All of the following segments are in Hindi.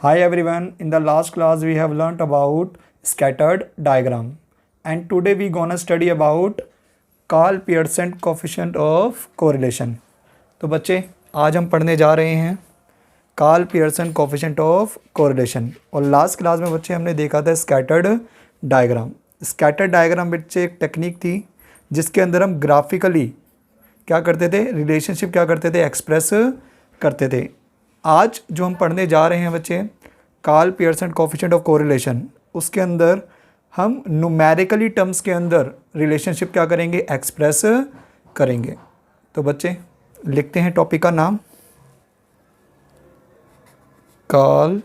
Hi everyone, in the last class we have learnt about scattered diagram and today we gonna study about Karl Pearson coefficient of correlation. तो बच्चे आज हम पढ़ने जा रहे हैं Karl Pearson coefficient of correlation. और लास्ट क्लास में बच्चे हमने देखा था स्कैटर्ड डायग्राम। स्कैटर्ड डायग्राम बच्चे एक टेक्निक थी जिसके अंदर हम ग्राफिकली क्या करते थे, रिलेशनशिप क्या करते थे, एक्सप्रेस करते थे। आज जो हम पढ़ने जा रहे हैं बच्चे Karl Pearson coefficient of correlation, उसके अंदर हम न्यूमेरिकली टर्म्स के अंदर रिलेशनशिप क्या करेंगे, एक्सप्रेस करेंगे। तो बच्चे लिखते हैं टॉपिक का नाम Karl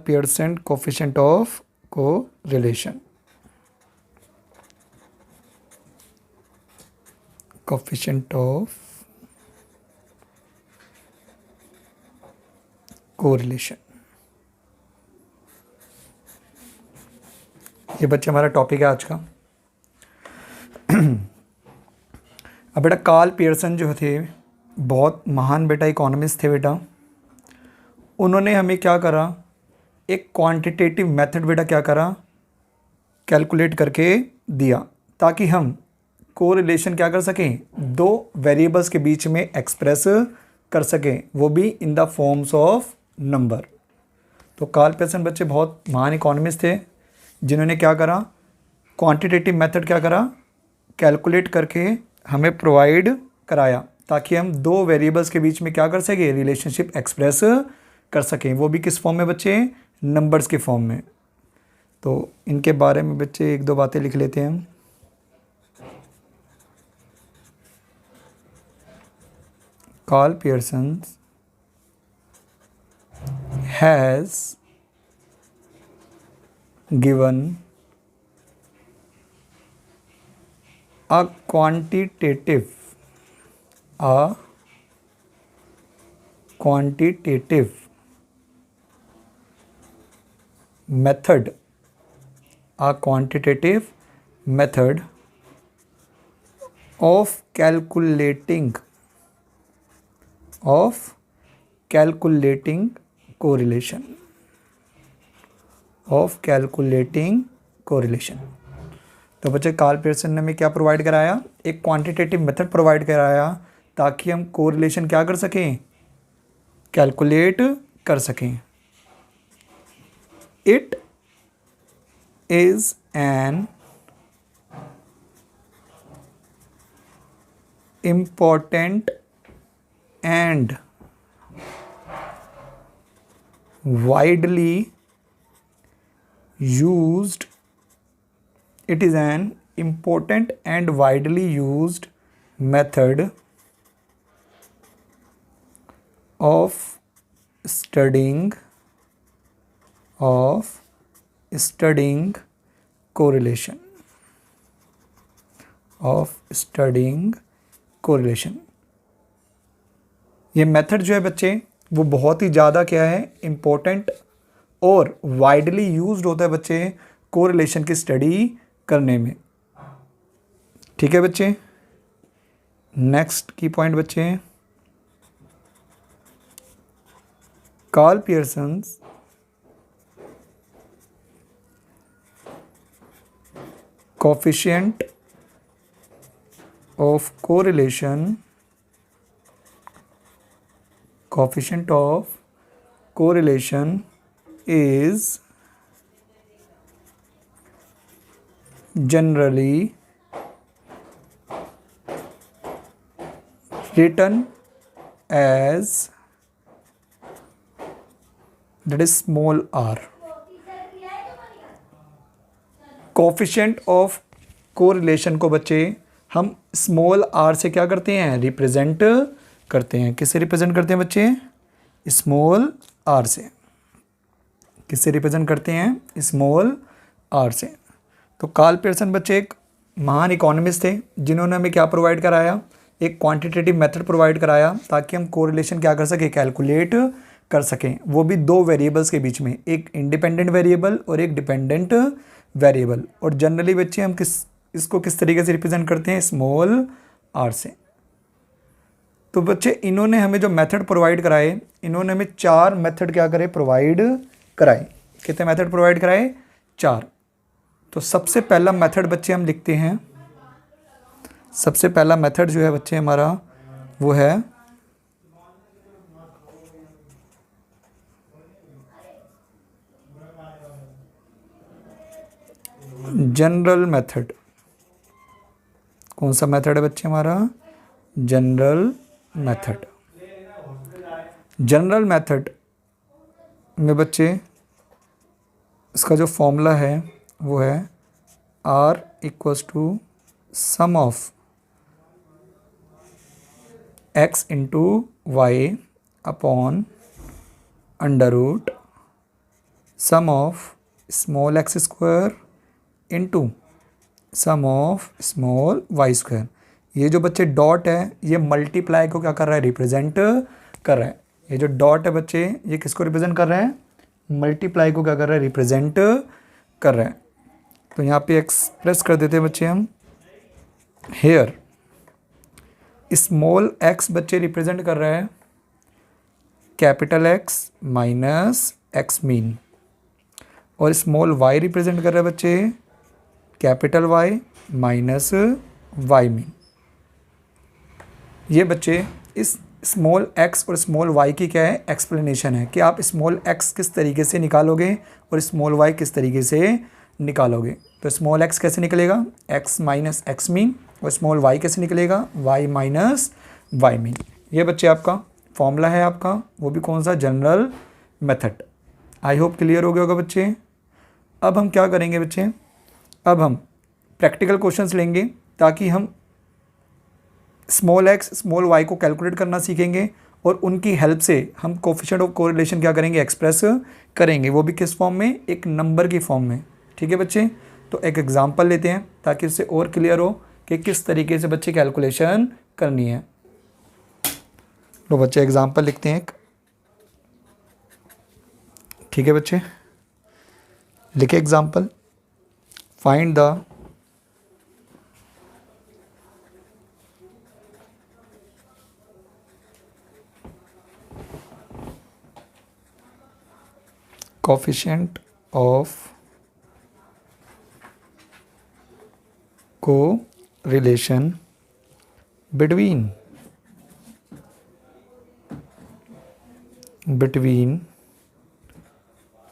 Pearson coefficient of correlation. Coefficient of correlation, ये बच्चे हमारा टॉपिक है आज का। अब बेटा कार्ल पियर्सन जो थे बहुत महान बेटा इकोनॉमिस्ट थे बेटा। उन्होंने हमें क्या करा, एक क्वांटिटेटिव मेथड बेटा क्या करा, कैलकुलेट करके दिया ताकि हम कोरिलेशन क्या कर सकें, दो वेरिएबल्स के बीच में एक्सप्रेस कर सकें, वो भी in the forms of number. तो कार्ल पियर्सन बच्चे बहुत महान इकोनॉमिस्ट थे जिन्होंने क्या करा, क्वांटिटेटिव मेथड क्या करा, कैलकुलेट करके हमें प्रोवाइड कराया ताकि हम दो वेरिएबल्स के बीच में क्या कर सके, रिलेशनशिप एक्सप्रेस कर सकें, वो भी किस फॉर्म में बच्चे, नंबर्स के फॉर्म में। तो इनके बारे में बच्चे एक दो बातें लिख लेते हैं हम। Karl Pearson has given a quantitative method of calculating correlation, तो बच्चे कार्ल पियर्सन ने हमें क्या प्रोवाइड कराया, एक क्वांटिटेटिव मेथड प्रोवाइड कराया ताकि हम कोरिलेशन क्या कर सकें, कैलकुलेट कर सकें। It is an important and widely used, it is an important and widely used method of studying correlation, ये मेथड जो है बच्चे वो बहुत ही ज़्यादा क्या है, इम्पोर्टेंट और वाइडली यूज्ड होता है बच्चे कोरिलेशन की स्टडी करने में। ठीक है बच्चे, नेक्स्ट की पॉइंट बच्चे, Karl Pearson coefficient of correlation is generally written as, that is small r। Coefficient of correlation को बच्चे हम स्मॉल r से क्या करते हैं, रिप्रेजेंट करते हैं। किससे रिप्रेजेंट करते हैं बच्चे, स्मॉल r से। किससे रिप्रेजेंट करते हैं, स्मॉल r से। तो कार्ल पियर्सन बच्चे एक महान इकोनॉमिस्ट थे जिन्होंने हमें क्या प्रोवाइड कराया, एक क्वांटिटेटिव मेथड प्रोवाइड कराया ताकि हम कोरिलेशन क्या कर सकें, कैलकुलेट कर सकें, वो भी दो वेरिएबल्स के बीच में, एक इंडिपेंडेंट वेरिएबल और एक डिपेंडेंट वेरिएबल। और जनरली बच्चे हम इसको किस तरीके से रिप्रेजेंट करते हैं, स्मॉल r से। तो बच्चे इन्होंने हमें जो मेथड प्रोवाइड कराए, इन्होंने हमें 4 मेथड क्या करे, प्रोवाइड कराए। कितने मेथड प्रोवाइड कराए? 4। तो सबसे पहला मेथड बच्चे हम लिखते हैं, सबसे पहला मेथड जो है बच्चे हमारा वो है जनरल मेथड। कौन सा मेथड है बच्चे हमारा? General method. जनरल मेथड में बच्चे इसका जो फॉर्मूला है वो है R equals to sum of x into Y upon under root sum of small X square into sum of small Y square. ये जो बच्चे डॉट है ये मल्टीप्लाई को क्या कर रहा है, रिप्रेजेंट कर रहा है। ये जो डॉट है बच्चे ये किसको रिप्रेजेंट कर रहा है? मल्टीप्लाई को क्या कर रहा है, रिप्रेजेंट कर रहा है। तो यहाँ पे एक्सप्रेस कर देते हैं बच्चे हम, हेयर स्मॉल एक्स बच्चे रिप्रेजेंट कर रहा है capital X minus X mean, और स्मॉल वाई रिप्रेजेंट कर रहा है बच्चे capital Y minus Y mean. ये बच्चे इस स्मॉल एक्स और स्मॉल वाई की क्या है, एक्सप्लेनेशन है कि आप स्मॉल एक्स किस तरीके से निकालोगे और स्मॉल वाई किस तरीके से निकालोगे। तो स्मॉल एक्स कैसे निकलेगा, एक्स माइनस एक्स मीन, और स्मॉल वाई कैसे निकलेगा, वाई माइनस वाई मीन। ये बच्चे आपका फॉर्मूला है आपका, वो भी कौन सा, general method. I hope clear हो गया होगा बच्चे। अब हम क्या करेंगे बच्चे, अब हम प्रैक्टिकल क्वेश्चंस लेंगे ताकि हम स्मॉल एक्स स्मॉल वाई को कैलकुलेट करना सीखेंगे, और उनकी हेल्प से हम कोफिशिएंट ऑफ कोरिलेशन क्या करेंगे, एक्सप्रेस करेंगे, वो भी किस फॉर्म में, एक नंबर की फॉर्म में। ठीक है बच्चे, तो एक एग्जांपल लेते हैं ताकि उससे और क्लियर हो कि किस तरीके से बच्चे कैलकुलेशन करनी है। तो बच्चे एग्जांपल लिखते हैं एक। ठीक है बच्चे, लिखे example, find the coefficient of correlation between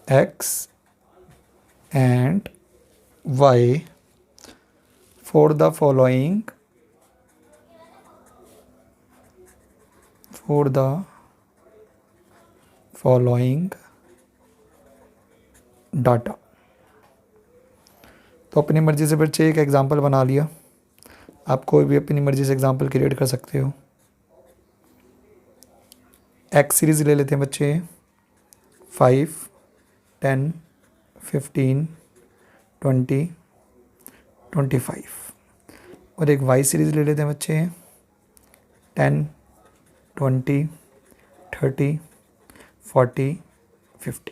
x and y for the following data. तो अपनी मर्ज़ी से बच्चे एक एग्जांपल बना लिया, आप कोई भी अपनी मर्ज़ी से एग्जांपल क्रिएट कर सकते हो। एक्स सीरीज़ ले लेते हैं बच्चे, 5, 10, 15, 20, 25, और एक वाई सीरीज़ ले लेते हैं बच्चे, 10, 20, 30, 40, 50।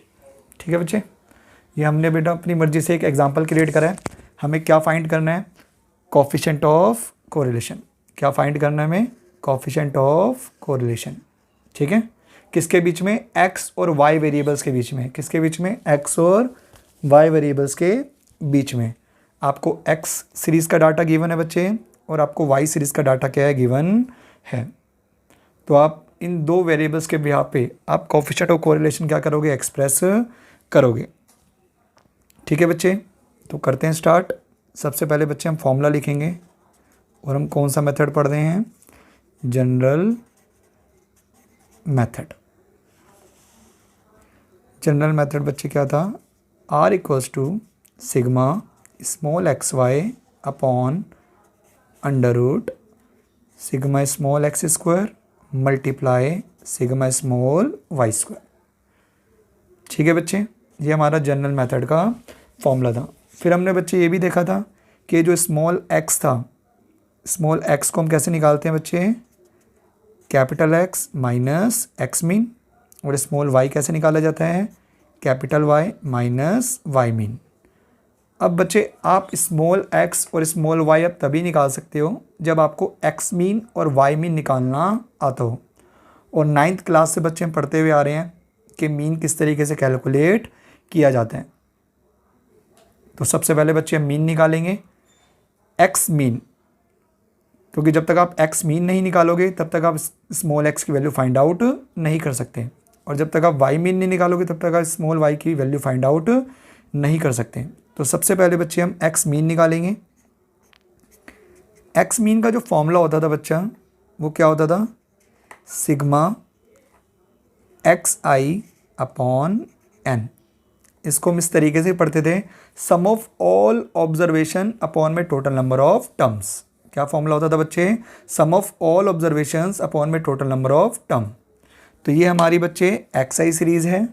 ठीक है बच्चे, ये हमने बेटा अपनी मर्ज़ी से एक एग्जांपल क्रिएट करा है। हमें क्या फाइंड करना है, कोफिशिएंट ऑफ कोरिलेशन। क्या फाइंड करना है हमें, कोफिशिएंट ऑफ कोरिलेशन। ठीक है, किसके बीच में, एक्स और वाई वेरिएबल्स के बीच में। किसके बीच में, एक्स और वाई वेरिएबल्स के बीच में। आपको एक्स सीरीज़ का डाटा गिवन है बच्चे, और आपको वाई सीरीज़ का डाटा क्या है, गिवन है। तो आप इन दो वेरिएबल्स के बिहाफ पे आप कोफिशिएंट ऑफ कोरिलेशन क्या करोगे, एक्सप्रेस करोगे। ठीक है बच्चे, तो करते हैं स्टार्ट। सबसे पहले बच्चे हम फॉर्मूला लिखेंगे, और हम कौन सा मेथड पढ़ रहे हैं, जनरल मेथड। जनरल मेथड बच्चे क्या था, R equals to sigma small X Y upon under root sigma small X square multiply sigma small Y square. ठीक है बच्चे, ये हमारा जनरल मेथड का फॉर्मूला था। फिर हमने बच्चे ये भी देखा था कि जो स्मॉल एक्स था, स्मॉल एक्स को हम कैसे निकालते हैं बच्चे, capital X minus X mean, और स्मॉल वाई कैसे निकाला जाता है, capital Y minus Y mean. अब बच्चे आप स्मॉल एक्स और स्मॉल वाई अब तभी निकाल सकते हो जब आपको एक्स मीन और वाई मीन निकालना आता हो। और 9th क्लास से बच्चे हम पढ़ते हुए आ रहे हैं कि मीन किस तरीके से कैलकुलेट किया जाता है। तो सबसे पहले बच्चे हम मीन निकालेंगे, एक्स मीन, क्योंकि जब तक आप एक्स मीन नहीं निकालोगे तब तक आप स्मॉल एक्स की वैल्यू फाइंड आउट नहीं कर सकते, और जब तक आप वाई मीन नहीं निकालोगे तब तक आप स्मॉल वाई की वैल्यू फाइंड आउट नहीं कर सकते। तो सबसे पहले बच्चे हम एक्स मीन निकालेंगे। एक्स मीन का जो फॉर्मूला होता था बच्चा वो क्या होता था, सिग्मा एक्स आई अपॉन एन। इसको हम इस तरीके से पढ़ते थे, सम ऑफ ऑल ऑब्जर्वेशन अपॉन में टोटल नंबर ऑफ टर्म्स। क्या फॉर्मूला होता था बच्चे, sum of all observations upon में टोटल नंबर ऑफ टर्म। तो ये हमारी बच्चे एक्स आई सीरीज़ है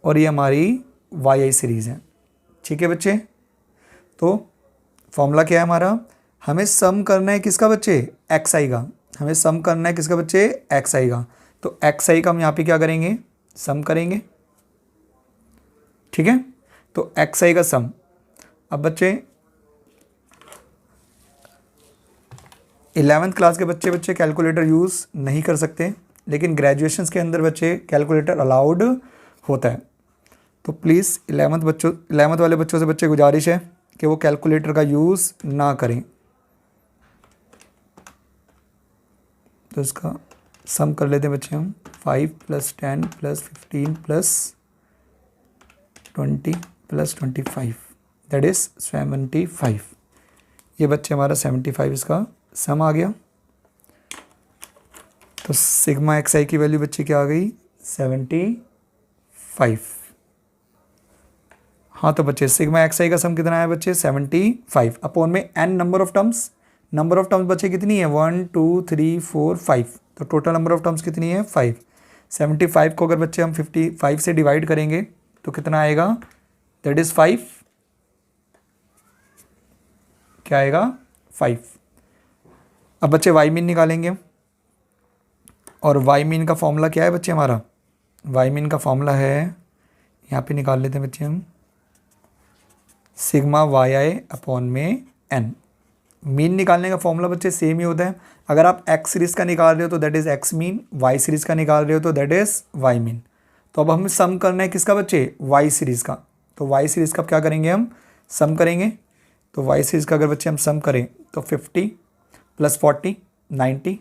और ये हमारी वाई आई सीरीज़ है। ठीक है बच्चे, तो फॉर्मूला क्या है हमारा, हमें सम करना है किसका बच्चे, एक्स आई का। हमें सम करना है किसका बच्चे, एक्स आई का। तो एक्स आई का हम यहाँ पे क्या करेंगे, सम करेंगे। ठीक है, तो एक्स आई का सम। अब बच्चे 11th क्लास के बच्चे कैलकुलेटर यूज़ नहीं कर सकते, लेकिन ग्रेजुएशंस के अंदर बच्चे कैलकुलेटर अलाउड होता है। तो प्लीज़ 11th वाले बच्चों से बच्चे गुजारिश है कि वो कैलकुलेटर का यूज़ ना करें। तो इसका सम कर लेते हैं बच्चे हम, 5 + 10 + 15 + 20 + 25 दैट इज़ 75। ये बच्चे हमारा 75 इसका सम आ गया। तो सिग्मा एक्स आई की वैल्यू बच्चे क्या आ गई, 75। हाँ तो बच्चे सिग्मा एक्स आई का सम कितना है बच्चे, 75 अपॉन में N number of terms. Number of terms बच्चे कितनी है, 1 2 3 4 5। तो टोटल नंबर ऑफ टर्म्स कितनी है, 5। 75 को अगर बच्चे हम 55 से डिवाइड करेंगे तो कितना आएगा, दैट इज़ 5। क्या आएगा, 5। अब बच्चे वाई मीन निकालेंगे, और वाई मीन का फॉर्मूला क्या है बच्चे हमारा, वाई मीन का फॉर्मूला है, यहाँ पे निकाल लेते हैं बच्चे हम, सिग्मा वाई आई अपॉन में एन। मीन निकालने का फॉर्मूला बच्चे सेम ही होता है। अगर आप एक्स सीरीज़ का निकाल रहे हो तो that is X mean, Y series का निकाल रहे हो तो दैट इज़ वाई मीन। तो अब हमें सम करना है किसका बच्चे, वाई सीरीज़ का। तो वाई सीरीज़ का क्या करेंगे हम, सम करेंगे। तो वाई सीरीज़ का अगर बच्चे हम सम करें तो 50 + 40 90,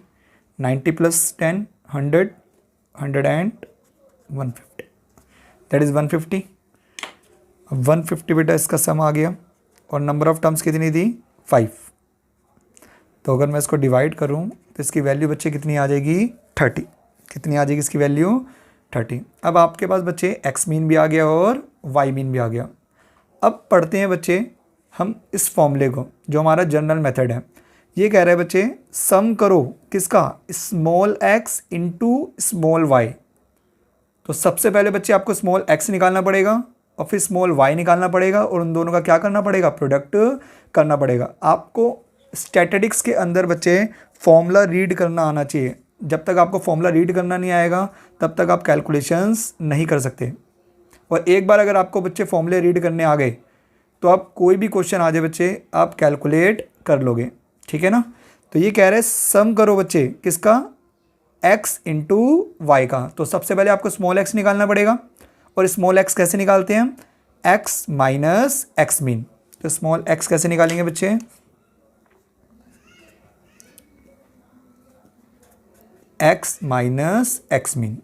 90 + 10 100, 100 एंड 150 दैट इज़ 150। अब 150 बेटा इसका सम आ गया, और नंबर ऑफ टर्म्स कितनी थी, 5। तो अगर मैं इसको डिवाइड करूं तो इसकी वैल्यू बच्चे कितनी आ जाएगी, 30। कितनी आ जाएगी इसकी वैल्यू, 30। अब आपके पास बच्चे एक्स मीन भी आ गया और वाई मीन भी आ गया। अब पढ़ते हैं बच्चे हम इस फॉर्मूले को, जो हमारा जनरल मेथड है। ये कह रहा है बच्चे सम करो किसका, small X into small Y. तो सबसे पहले बच्चे आपको स्मॉल एक्स निकालना पड़ेगा और फिर स्मॉल वाई निकालना पड़ेगा, और उन दोनों का क्या करना पड़ेगा, प्रोडक्ट करना पड़ेगा। आपको स्टैटिस्टिक्स के अंदर बच्चे फॉर्मूला रीड करना आना चाहिए। जब तक आपको फॉर्मूला रीड करना नहीं आएगा तब तक आप कैलकुलेशंस नहीं कर सकते। और एक बार अगर आपको बच्चे फॉर्मूले रीड करने आ गए तो आप कोई भी क्वेश्चन आ जाए बच्चे आप कैलकुलेट कर लोगे। ठीक है ना। तो ये कह रहे हैं सम करो बच्चे किसका, x इंटू वाई का। तो सबसे पहले आपको स्मॉल x निकालना पड़ेगा, और स्मॉल x कैसे निकालते हैं, x माइनस एक्स मीन। तो स्मॉल x कैसे निकालेंगे बच्चे, x माइनस एक्स मीन।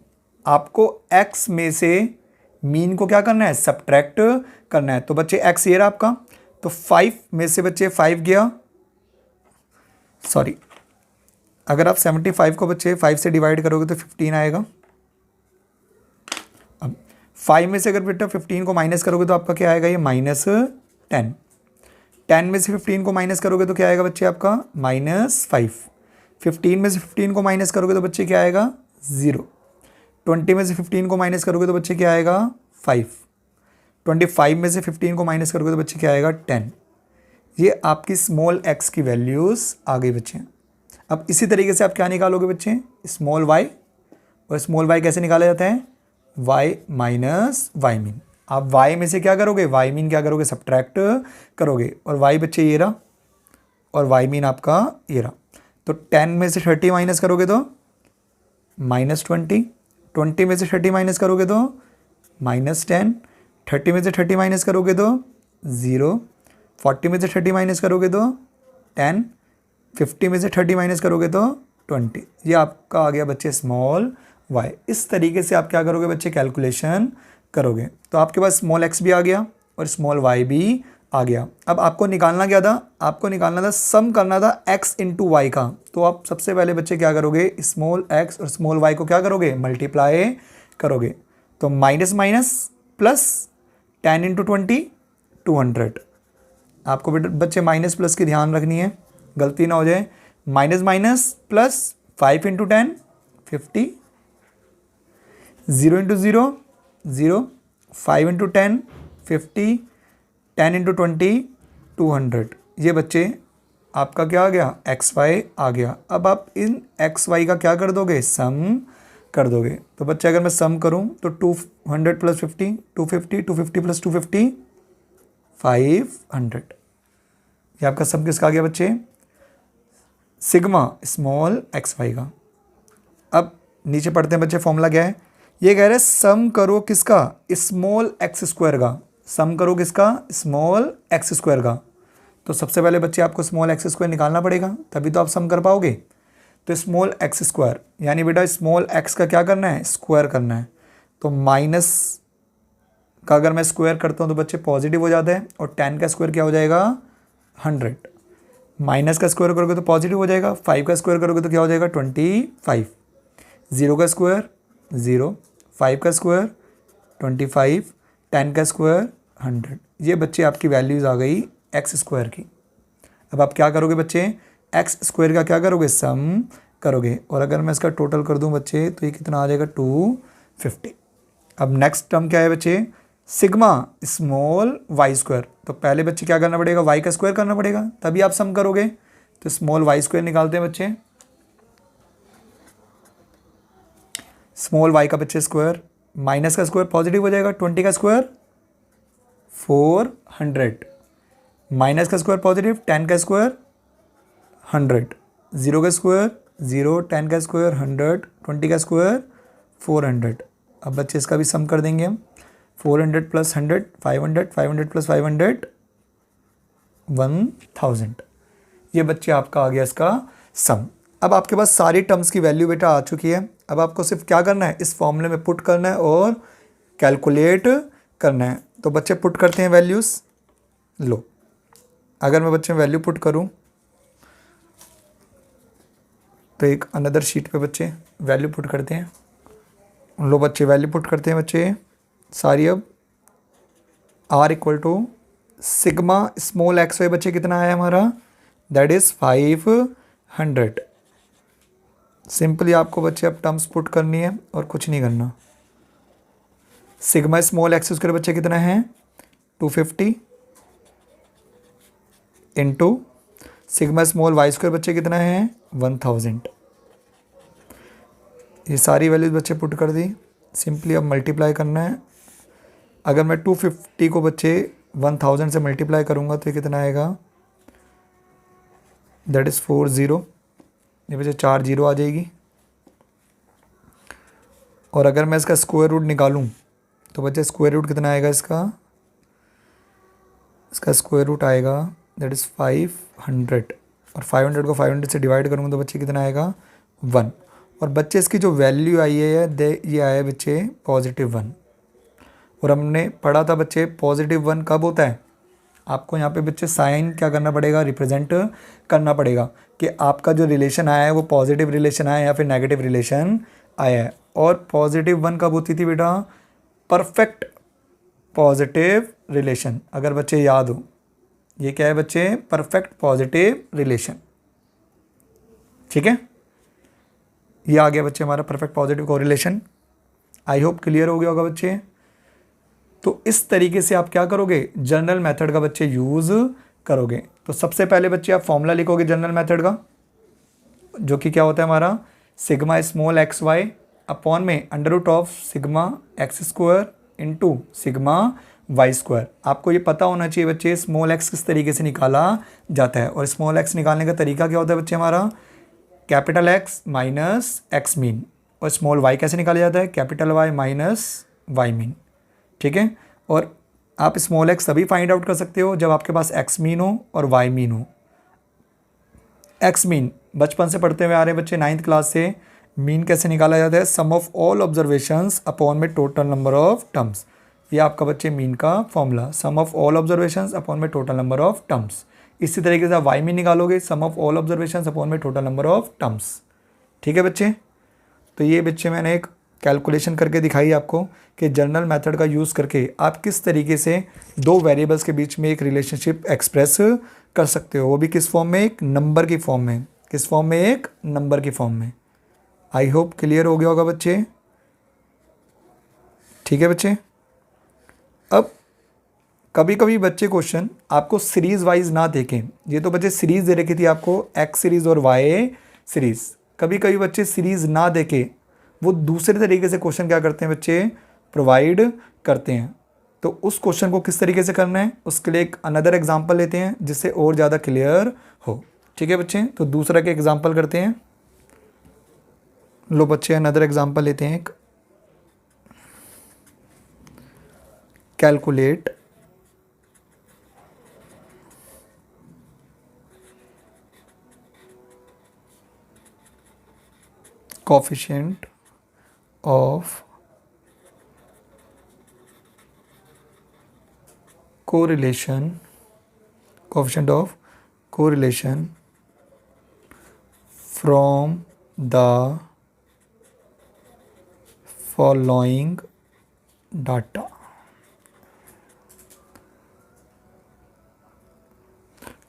आपको x में से मीन को क्या करना है, सब्ट्रैक्ट करना है। तो बच्चे x ये रहा आपका, तो 5 में से बच्चे 5 गया, सॉरी अगर आप 75 को बच्चे 5 से डिवाइड करोगे तो 15 आएगा। अब 5 में से अगर बेटा 15 को माइनस करोगे तो आपका क्या आएगा, ये -10। 10 में से 15 को माइनस करोगे तो क्या आएगा बच्चे आपका, -5। 15 में से 15 को माइनस करोगे तो बच्चे क्या आएगा, 0। 20 में से 15 को माइनस करोगे तो बच्चे क्या आएगा, 5। 25 में से 15 को माइनस करोगे तो बच्चे क्या आएगा, 10। ये आपकी स्मॉल एक्स की वैल्यूज़ आ गई बच्चे। अब इसी तरीके से आप क्या निकालोगे बच्चे, स्मॉल वाई। और स्मॉल वाई कैसे निकाला जाता है, वाई माइनस वाई मीन। आप y में से क्या करोगे, y मीन क्या करोगे, सब्ट्रैक्ट करोगे, और y बच्चे ये रहा, और y मीन आपका ये रहा। तो 10 में से 30 माइनस करोगे तो -20, 20 में से 30 माइनस करोगे तो -10, 30 में से 30 माइनस करोगे तो 0, 40 में से 30 माइनस करोगे तो 10, 50 में से 30 माइनस करोगे तो 20। ये आपका आ गया बच्चे स्मॉल y। इस तरीके से आप क्या करोगे बच्चे, कैलकुलेशन करोगे। तो आपके पास स्मॉल x भी आ गया और स्मॉल y भी आ गया। अब आपको निकालना क्या था, आपको निकालना था, सम करना था x इंटू वाई का। तो आप सबसे पहले बच्चे क्या करोगे, स्मॉल x और स्मॉल y को क्या करोगे, मल्टीप्लाई करोगे। तो माइनस माइनस प्लस 10 इंटू 20, 200। आपको बच्चे माइनस प्लस की ध्यान रखनी है, गलती ना हो जाए। Minus minus plus 5 into 10, 50, 0 into 0, 0, 5 into 10, 50, 10 into 20, 200। ये बच्चे आपका क्या आ गया, एक्स वाई आ गया। अब आप इन एक्स वाई का क्या कर दोगे, सम कर दोगे। तो बच्चे अगर मैं सम करूं तो 200 प्लस 50, 250, 250 प्लस 250, 500। ये आपका सम किसका आ गया बच्चे, सिग्मा स्मॉल एक्स वाई का। अब नीचे पढ़ते हैं बच्चे, फॉर्मूला क्या है। ये कह रहे हैं सम करो किसका, स्मॉल एक्स स्क्वायर का। सम करो किसका, स्मॉल एक्स स्क्वायर का। तो सबसे पहले बच्चे आपको स्मॉल एक्स स्क्वायर निकालना पड़ेगा, तभी तो आप सम कर पाओगे। तो स्मॉल एक्स स्क्वायर यानी बेटा स्मॉल एक्स का क्या करना है, स्क्वायर करना है। तो माइनस का अगर मैं स्क्वायर करता हूँ तो बच्चे पॉजिटिव हो जाता है, और 10 का स्क्वायर क्या हो जाएगा, 100। माइनस का स्क्वायर करोगे तो पॉजिटिव हो जाएगा, 5 का स्क्वायर करोगे तो क्या हो जाएगा, 25। 0 का स्क्वायर 0, 5 का स्क्वायर 25, 10 का स्क्वायर 100। ये बच्चे आपकी वैल्यूज़ आ गई एक्स स्क्वायर की। अब आप क्या करोगे बच्चे, एक्स स्क्वायर का क्या करोगे, सम करोगे। और अगर मैं इसका टोटल कर दूं बच्चे तो ये कितना आ जाएगा, 250। अब नेक्स्ट टर्म क्या है बच्चे, सिग्मा स्मॉल वाई स्क्वायर। तो पहले बच्चे क्या करना पड़ेगा, वाई का स्क्वायर करना पड़ेगा, तभी आप सम करोगे। तो स्मॉल वाई स्क्वायर निकालते हैं बच्चे। स्मॉल वाई का बच्चे स्क्वायर, माइनस का स्क्वायर पॉजिटिव हो जाएगा, 20 का स्क्वायर 400, माइनस का स्क्वायर पॉजिटिव, 10 का स्क्वायर 100, 0 का स्क्वायर 0, 10 का स्क्वायर 100, 20 का स्क्वायर 400। अब बच्चे इसका भी सम कर देंगे हम। 400 प्लस 100, 500, 500 प्लस 500, 1000। ये बच्चे आपका आ गया इसका सम। अब आपके पास सारी टर्म्स की वैल्यू बेटा आ चुकी है। अब आपको सिर्फ क्या करना है, इस फॉर्मूले में पुट करना है और कैलकुलेट करना है। तो बच्चे पुट करते हैं वैल्यूज़। लो, अगर मैं बच्चे वैल्यू पुट करूं तो एक अनदर शीट पे बच्चे वैल्यू पुट करते हैं। लो बच्चे वैल्यू पुट करते हैं बच्चे सारी। अब R equal to sigma small X Y बच्चे कितना आया हमारा, दैट इज़ 500। सिंपली आपको बच्चे अब टर्म्स पुट करनी है और कुछ नहीं करना। सिग्मा स्मॉल एक्स स्क्वायर बच्चे कितना है, 250 into sigma small Y square बच्चे कितना है, 1000। ये सारी वैल्यूज बच्चे पुट कर दी। सिंपली अब मल्टीप्लाई करना है। अगर मैं 250 को बच्चे 1000 से मल्टीप्लाई करूँगा तो ये कितना आएगा, दैट इज़ 40। ये बच्चे 4 जीरो आ जाएगी। और अगर मैं इसका स्क्वायर रूट निकालूं तो बच्चे स्क्वायर रूट कितना आएगा इसका स्क्वायर रूट आएगा दैट इज़ 500। और 500 को 500 से डिवाइड करूँगा तो बच्चे कितना आएगा, 1। और बच्चे इसकी जो वैल्यू आई है ये आया है बच्चे +1। और हमने पढ़ा था बच्चे +1 कब होता है, आपको यहाँ पे बच्चे साइन क्या करना पड़ेगा, रिप्रेजेंट करना पड़ेगा कि आपका जो रिलेशन आया है वो पॉजिटिव रिलेशन आया है या फिर नेगेटिव रिलेशन आया है। और +1 कब होती थी बेटा, परफेक्ट पॉजिटिव रिलेशन। अगर बच्चे याद हो, ये क्या है बच्चे, परफेक्ट पॉजिटिव रिलेशन। ठीक है, ये आ गया बच्चे हमारा perfect positive correlation. I hope clear हो गया होगा बच्चे। तो इस तरीके से आप क्या करोगे, जनरल मेथड का बच्चे यूज़ करोगे। तो सबसे पहले बच्चे आप फॉर्मूला लिखोगे जनरल मेथड का, जो कि क्या होता है हमारा, sigma small X Y upon में under root of sigma X square into sigma Y square. आपको ये पता होना चाहिए बच्चे स्मॉल एक्स किस तरीके से निकाला जाता है, और स्मॉल एक्स निकालने का तरीका क्या होता है बच्चे हमारा, capital X minus X mean, और स्मॉल वाई कैसे निकाला जाता है, capital Y minus Y mean. ठीक है, और आप स्मॉल एक्स तभी फाइंड आउट कर सकते हो जब आपके पास एक्स मीन हो और वाई मीन हो। एक्स मीन बचपन से पढ़ते हुए आ रहे हैं बच्चे 9th क्लास से, मीन कैसे निकाला जाता है, sum of all observations upon में टोटल नंबर ऑफ टर्म्स। ये आपका बच्चे मीन का formula, sum of all observations upon में टोटल नंबर ऑफ टर्म्स। इसी तरीके से आप वाई मीन निकालोगे, sum of all observations upon में टोटल नंबर ऑफ टर्म्स। ठीक है बच्चे, तो ये बच्चे मैंने एक कैलकुलेशन करके दिखाई आपको कि जनरल मेथड का यूज़ करके आप किस तरीके से दो वेरिएबल्स के बीच में एक रिलेशनशिप एक्सप्रेस कर सकते हो, वो भी किस फॉर्म में, एक नंबर की फॉर्म में। किस फॉर्म में, एक नंबर की फॉर्म में। आई होप क्लियर हो गया होगा बच्चे। ठीक है बच्चे, अब कभी कभी बच्चे क्वेश्चन आपको सीरीज़ वाइज ना देखें, ये तो बच्चे सीरीज़ दे रखी थी आपको एक्स सीरीज़ और वाई सीरीज़। कभी कभी बच्चे सीरीज़ ना देके वो दूसरे तरीके से क्वेश्चन क्या करते हैं बच्चे, प्रोवाइड करते हैं। तो उस क्वेश्चन को किस तरीके से करना है, उसके लिए एक अनदर एग्जांपल लेते हैं जिससे और ज़्यादा क्लियर हो। ठीक है बच्चे, तो दूसरा के एग्जांपल करते हैं। लो बच्चे अनदर एग्जांपल लेते हैं एक, calculate coefficient of correlation from the following data।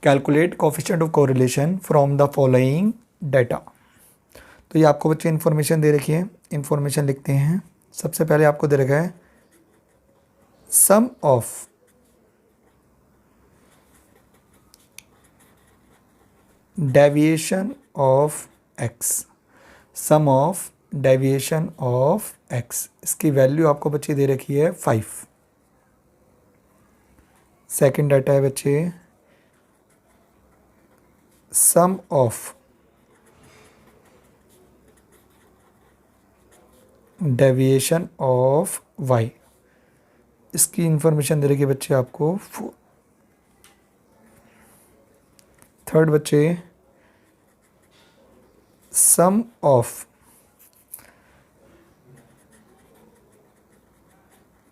Calculate coefficient of correlation from the following data. तो ये आपको बच्चे इन्फॉर्मेशन दे रखी है, इन्फॉर्मेशन लिखते हैं। सबसे पहले आपको दे रखा है sum of deviation of X, sum of deviation of X, इसकी वैल्यू आपको बच्चे दे रखी है 5। सेकंड डाटा है बच्चे sum of deviation of Y, इसकी इंफॉर्मेशन दे रखी है बच्चे आपको 4। थर्ड बच्चे sum of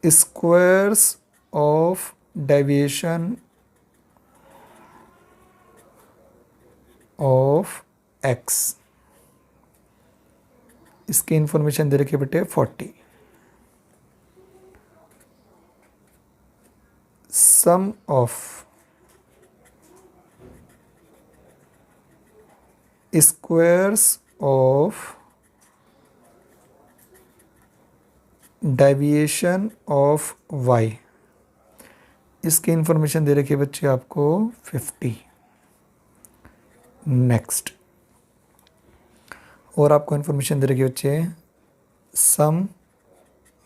squares of deviation of X, इसकी इंफॉर्मेशन दे रखी है बेटे 40। Sum of squares of deviation of Y, इसकी इंफॉर्मेशन दे रखी है बच्चे आपको 50। नेक्स्ट, और आपको इंफॉर्मेशन दे रखी है बच्चे sum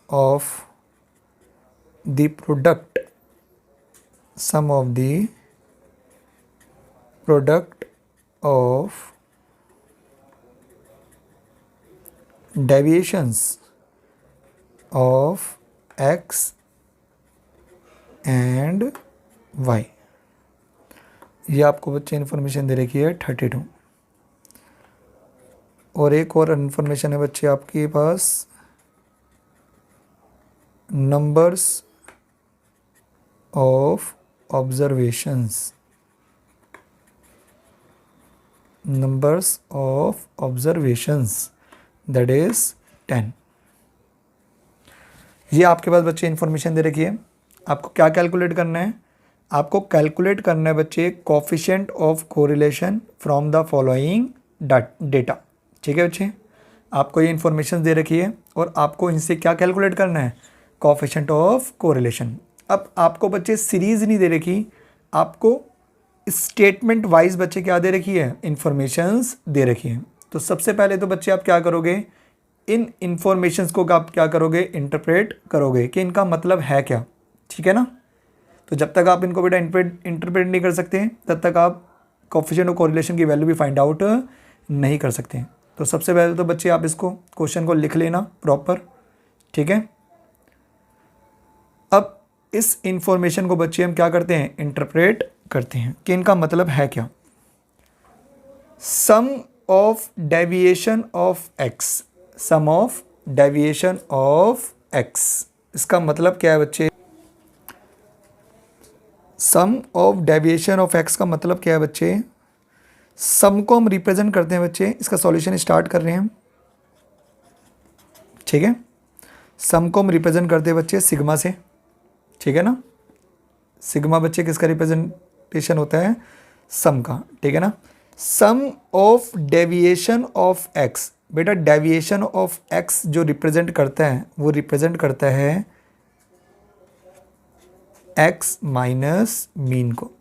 of the product, sum of the product of deviations of X and Y, ये आपको बच्चे इन्फॉर्मेशन दे रखी है 32। और एक और इन्फॉर्मेशन है बच्चे आपके पास numbers of observations, numbers of observations that is 10। ये आपके पास बच्चे इन्फॉर्मेशन दे रखी है। आपको क्या कैलकुलेट करना है, आपको कैलकुलेट करना है बच्चे coefficient of correlation from the following data. ठीक है बच्चे, आपको ये इन्फॉर्मेशन दे रखी है और आपको इनसे क्या कैलकुलेट करना है, कोएफिशिएंट ऑफ कोरिलेशन। अब आपको बच्चे सीरीज़ नहीं दे रखी, आपको स्टेटमेंट वाइज बच्चे क्या दे रखी है, इन्फॉर्मेशंस दे रखी है। तो सबसे पहले तो बच्चे आप क्या करोगे, इन इंफॉर्मेशंस को आप क्या करोगे, इंटरप्रेट करोगे कि इनका मतलब है क्या, ठीक है ना। तो जब तक आप इनको बेटा इंटरप्रेट नहीं कर सकते तब तक आप कोफिशिएंट ऑफ कोरिलेशन की वैल्यू भी फाइंड आउट नहीं कर सकते। तो सबसे पहले तो बच्चे आप इसको क्वेश्चन को लिख लेना प्रॉपर, ठीक है। अब इस इंफॉर्मेशन को बच्चे हम क्या करते हैं, इंटरप्रेट करते हैं कि इनका मतलब है क्या। Sum of deviation of X, sum of deviation of X, इसका मतलब क्या है बच्चे, sum of deviation of X का मतलब क्या है बच्चे, सम को हम रिप्रेजेंट करते हैं बच्चे, इसका सॉल्यूशन स्टार्ट कर रहे हैं हम, ठीक है। सम को हम रिप्रेजेंट करते हैं बच्चे सिग्मा से, ठीक है ना। सिग्मा बच्चे किसका रिप्रेजेंटेशन होता है, सम का, ठीक है ना। सम ऑफ डेविएशन ऑफ एक्स, बेटा डेविएशन ऑफ एक्स जो रिप्रेजेंट करता है वो रिप्रेजेंट करता है एक्स माइनस मीन को।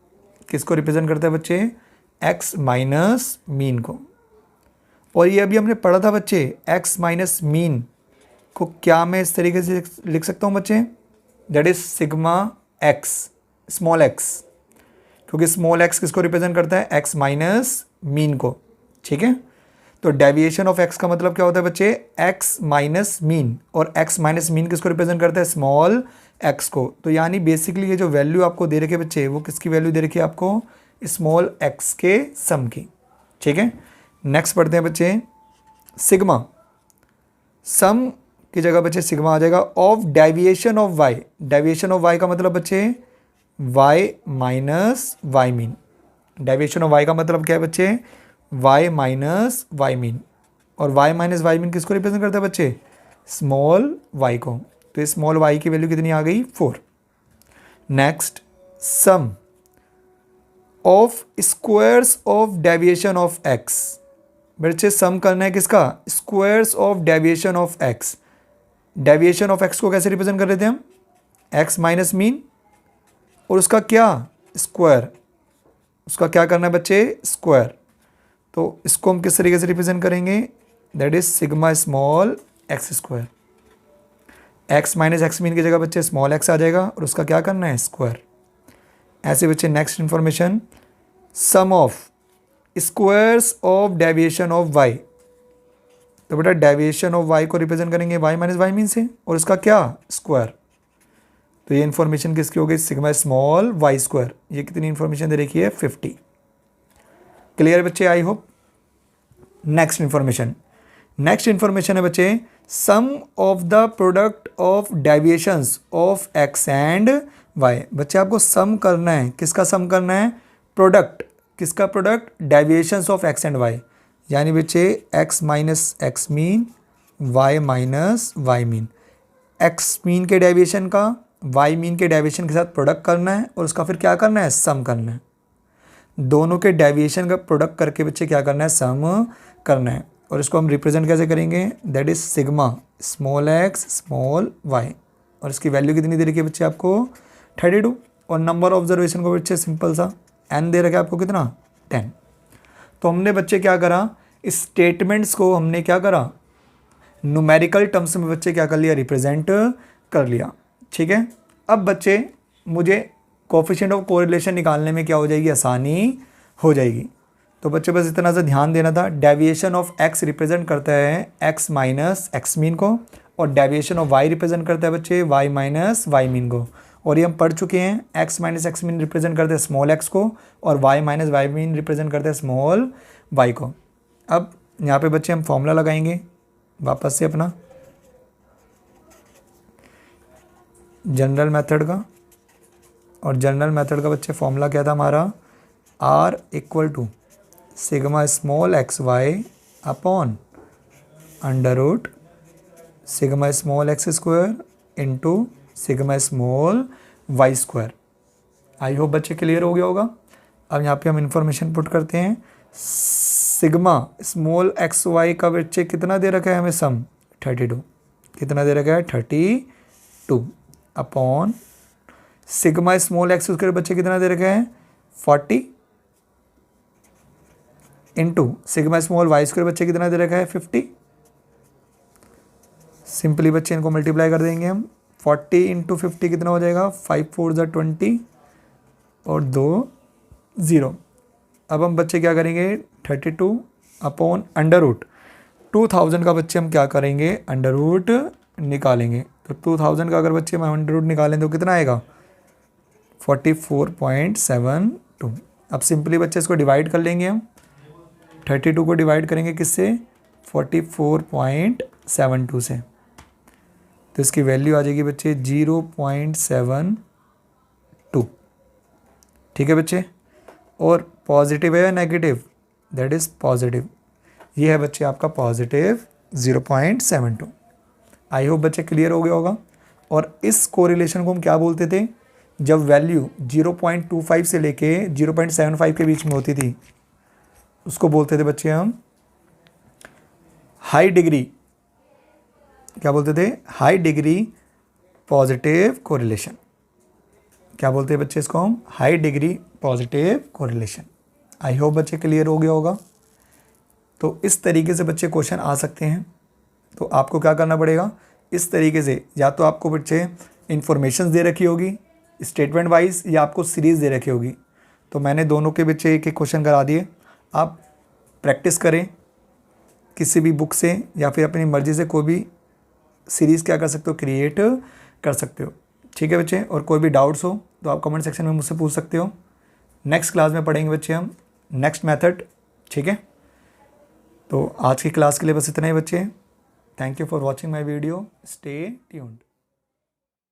किसको रिप्रेजेंट करता है बच्चे, एक्स माइनस मीन को। और ये अभी हमने पढ़ा था बच्चे, एक्स माइनस मीन को क्या मैं इस तरीके से लिख सकता हूँ बच्चे, that is sigma x small x, क्योंकि स्मॉल एक्स किसको रिप्रेजेंट करता है, एक्स माइनस मीन को, ठीक है। तो डेविएशन ऑफ एक्स का मतलब क्या होता है बच्चे, एक्स माइनस मीन, और एक्स माइनस मीन किसको रिप्रेजेंट करता है, स्मॉल एक्स को। तो यानी बेसिकली ये जो वैल्यू आपको दे रखी है बच्चे, वो किसकी वैल्यू दे रखी है आपको, स्मॉल एक्स के सम की, ठीक है। नेक्स्ट पढ़ते हैं बच्चे, सिग्मा, सम की जगह बच्चे सिग्मा आ जाएगा, of deviation of Y. Deviation of Y का मतलब बच्चे Y minus Y mean. Deviation of Y का मतलब क्या है बच्चे, वाई माइनस वाई मीन। और वाई माइनस वाई मीन किसको रिप्रेजेंट करता है बच्चे, स्मॉल वाई को। तो ये स्मॉल वाई की वैल्यू कितनी आ गई, 4। Next, sum of squares of deviation of X. बच्चे सम करना है किसका, squares of deviation of X. Deviation of X को कैसे रिप्रेजेंट कर रहे थे हम, एक्स माइनस मीन, और उसका क्या, स्क्वायर। उसका क्या करना है बच्चे, स्क्वायर। तो इसको हम किस तरीके से रिप्रेजेंट करेंगे, that is sigma small X square. X minus X mean की जगह बच्चे स्मॉल एक्स आ जाएगा, और उसका क्या करना है, स्क्वायर। ऐसे बच्चे next information, sum of squares of deviation of Y. तो बेटा डेविएशन ऑफ वाई को रिप्रेजेंट करेंगे वाई माइनस वाई मीन से, और उसका क्या, स्क्वायर। तो ये इन्फॉर्मेशन किसकी हो गई, सिग्मा स्मॉल वाई स्क्वायर। ये कितनी इन्फॉर्मेशन दे रखी है, 50। क्लियर बच्चे, I hope. Next information, next information है बच्चे, sum of the product of deviations of X and Y. बच्चे आपको सम करना है, किसका सम करना है, प्रोडक्ट, किसका product, deviations of X and Y. यानी बच्चे X minus X mean, Y minus Y mean. X mean के डेविएशन का वाई मीन के डेविएशन के साथ प्रोडक्ट करना है, और उसका फिर क्या करना है, सम करना है। दोनों के डेविएशन का प्रोडक्ट करके बच्चे क्या करना है, सम करना है। और इसको हम रिप्रेजेंट कैसे करेंगे, that is sigma small X small Y. और इसकी वैल्यू कितनी दे रखी है बच्चे आपको, 32। और नंबर ऑब्जर्वेशन को बच्चे सिंपल सा एन दे रखा है आपको, कितना, 10। तो हमने बच्चे क्या करा, स्टेटमेंट्स को हमने क्या करा, न्यूमेरिकल टर्म्स में बच्चे क्या कर लिया, रिप्रेजेंट कर लिया, ठीक है। अब बच्चे मुझे कोफिशिएंट ऑफ कोरिलेशन निकालने में क्या हो जाएगी, आसानी हो जाएगी। तो बच्चे बस इतना सा ध्यान देना था, डेविएशन ऑफ एक्स रिप्रेजेंट करता है एक्स माइनस एक्स मीन को, और डेविएशन ऑफ वाई रिप्रेजेंट करता है बच्चे वाई माइनस वाई मीन को। और ये हम पढ़ चुके हैं, X minus X mean represent करते हैं स्मॉल एक्स को, और Y minus Y mean represent करते हैं स्मॉल वाई को। अब यहाँ पे बच्चे हम फॉर्मूला लगाएंगे वापस से अपना जनरल मेथड का। और जनरल मेथड का बच्चे फॉर्मूला क्या था हमारा, R equal to sigma small X Y upon under root sigma small X square into sigma small Y square. I hope बच्चे क्लियर हो गया होगा। अब यहाँ पे हम इंफॉर्मेशन पुट करते हैं, सिग्मा स्मॉल एक्स वाई का बच्चे कितना दे रखा है हमें, सम 32। कितना दे रखा है, 32 upon sigma small X square बच्चे कितना दे रखा है, 40 into sigma small Y square बच्चे कितना दे रखा है, 50। सिंपली बच्चे इनको मल्टीप्लाई कर देंगे हम। 40 इंटू 50 कितना हो जाएगा, 5 4 ज़ा 20 और 2 0। अब हम बच्चे क्या करेंगे, 32 अपॉन अंडर रूट 2000 का बच्चे हम क्या करेंगे, अंडर रूट निकालेंगे। तो 2000 का अगर बच्चे हम अंडर रूट निकालें तो कितना आएगा, 44.72। अब सिंपली बच्चे इसको डिवाइड कर लेंगे हम। 32 को डिवाइड करेंगे किससे, 44.72 से, तो इसकी वैल्यू आ जाएगी बच्चे 0.72। ठीक है बच्चे, और पॉजिटिव है या नेगेटिव, दैट इज़ पॉजिटिव। ये है बच्चे आपका पॉजिटिव 0.72। आई होप बच्चे क्लियर हो गया होगा। और इस कोरिलेशन को हम क्या बोलते थे, जब वैल्यू 0.25 से लेके 0.75 के बीच में होती थी उसको बोलते थे बच्चे हम हाई डिग्री, क्या बोलते थे, हाई डिग्री पॉजिटिव कोरिलेशन। क्या बोलते हैं बच्चे इसको हम, हाई डिग्री पॉजिटिव कोरिलेशन। आई होप बच्चे क्लियर हो गया होगा। तो इस तरीके से बच्चे क्वेश्चन आ सकते हैं। तो आपको क्या करना पड़ेगा, इस तरीके से या तो आपको बच्चे इन्फॉर्मेशन दे रखी होगी स्टेटमेंट वाइज, या आपको सीरीज़ दे रखी होगी। तो मैंने दोनों के बच्चे एक एक क्वेश्चन करा दिए। आप प्रैक्टिस करें किसी भी बुक से या फिर अपनी मर्ज़ी से कोई भी सीरीज़ क्या कर सकते हो, क्रिएट कर सकते हो। ठीक है बच्चे, और कोई भी डाउट्स हो तो आप कमेंट सेक्शन में मुझसे पूछ सकते हो। नेक्स्ट क्लास में पढ़ेंगे बच्चे हम नेक्स्ट मेथड। ठीक है, तो आज की क्लास के लिए बस इतना ही बच्चे। Thank you for watching my video, stay tuned.